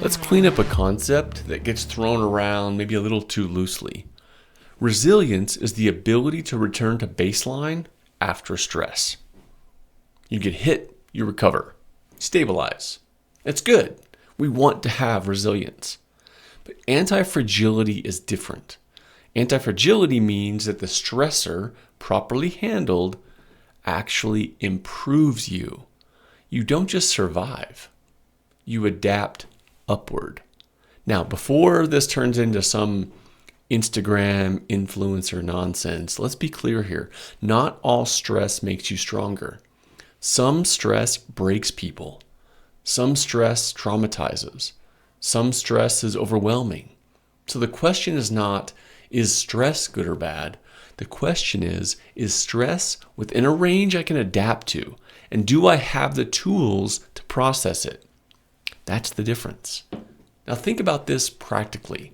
Let's clean up a concept that gets thrown around maybe a little too loosely. Resilience is the ability to return to baseline after stress. You get hit, you recover, stabilize. It's good. We want to have resilience. But anti-fragility is different. Anti-fragility means that the stressor, properly handled, actually improves you. You don't just survive. You adapt upward. Now, before this turns into some Instagram influencer nonsense, let's be clear here. Not all stress makes you stronger. Some stress breaks people. Some stress traumatizes. Some stress is overwhelming. So the question is not, is stress good or bad? The question is stress within a range I can adapt to? And do I have the tools to process it? That's the difference. Now think about this practically.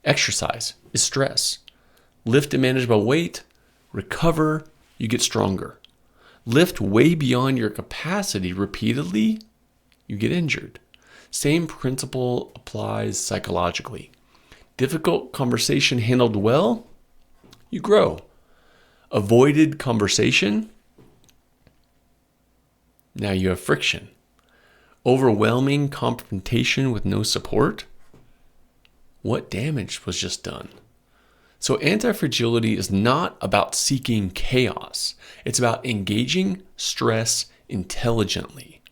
Exercise is stress. Lift a manageable weight, recover, you get stronger. Lift way beyond your capacity repeatedly, you get injured. Same principle applies psychologically. Difficult conversation handled well, you grow. Avoided conversation, now you have friction. Overwhelming confrontation with no support, what damage was just done? So anti-fragility is not about seeking chaos. It's about engaging stress intelligently.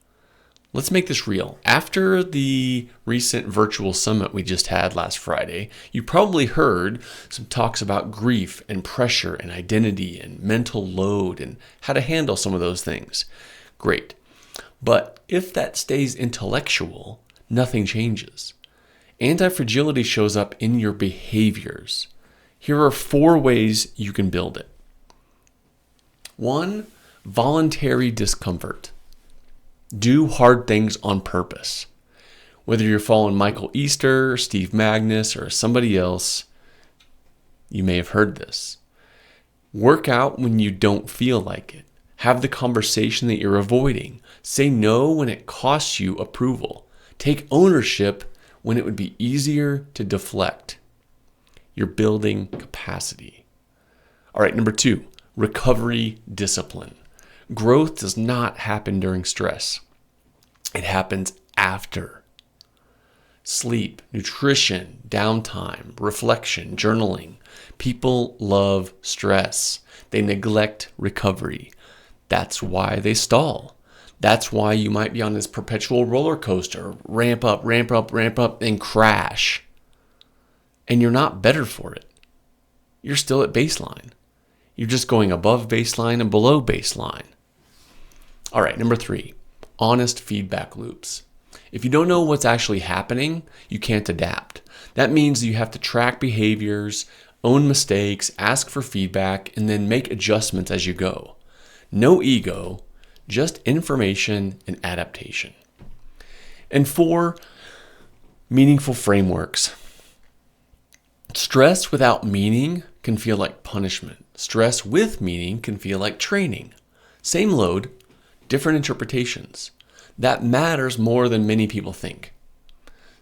Let's make this real. After the recent virtual summit we just had last Friday, you probably heard some talks about grief and pressure and identity and mental load and how to handle some of those things. Great. But if that stays intellectual, nothing changes. Anti-fragility shows up in your behaviors. Here are 4 ways you can build it. 1, voluntary discomfort. Do hard things on purpose. Whether you're following Michael Easter, Steve Magnus, or somebody else, you may have heard this. Work out when you don't feel like it. Have the conversation that you're avoiding. Say no when it costs you approval. Take ownership when it would be easier to deflect. You're building capacity. All right, number 2, recovery discipline. Growth does not happen during stress. It happens after. Sleep, nutrition, downtime, reflection, journaling. People love stress. They neglect recovery. That's why they stall. That's why you might be on this perpetual roller coaster, ramp up, and crash. And you're not better for it. You're still at baseline. You're just going above baseline and below baseline. All right, number 3, honest feedback loops. If you don't know what's actually happening, you can't adapt. That means you have to track behaviors, own mistakes, ask for feedback, and then make adjustments as you go. No ego, just information and adaptation. And 4, meaningful frameworks. Stress without meaning can feel like punishment. Stress with meaning can feel like training. Same load, different interpretations. That matters more than many people think.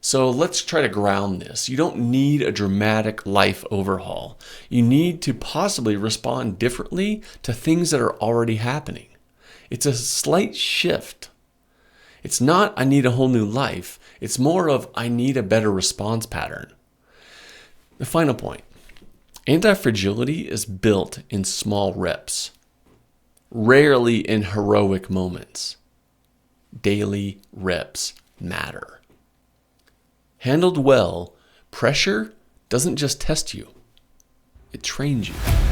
So let's try to ground this. You don't need a dramatic life overhaul. You need to possibly respond differently to things that are already happening. It's a slight shift. It's not, I need a whole new life. It's more of, I need a better response pattern. The final point. Anti-fragility is built in small reps, rarely in heroic moments. Daily reps matter. Handled well, pressure doesn't just test you, it trains you.